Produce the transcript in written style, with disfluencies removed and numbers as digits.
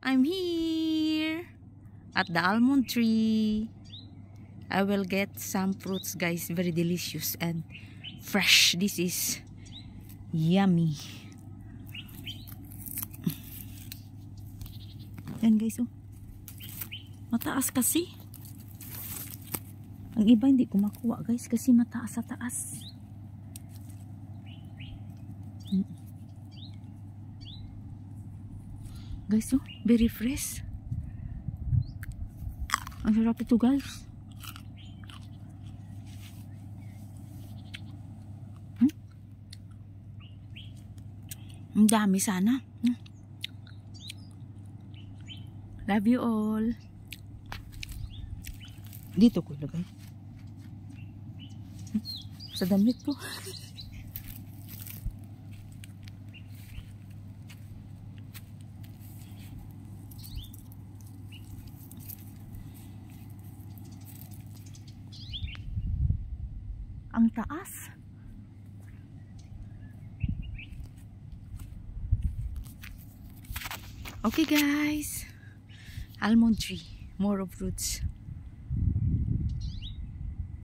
I'm here at the almond tree. I will get some fruits, guys. Very delicious and fresh. This is yummy. Yan guys, oh. Mataas kasi. Ang iba hindi ko makuha, guys, kasi mataas sa taas. Guys, oh, very fresh. Ang sarap ito, guys. Ang dami sana. Love you all. Dito ko ilagay. Sa damit ko. Ang taas. Okay guys, almond tree, more of fruits.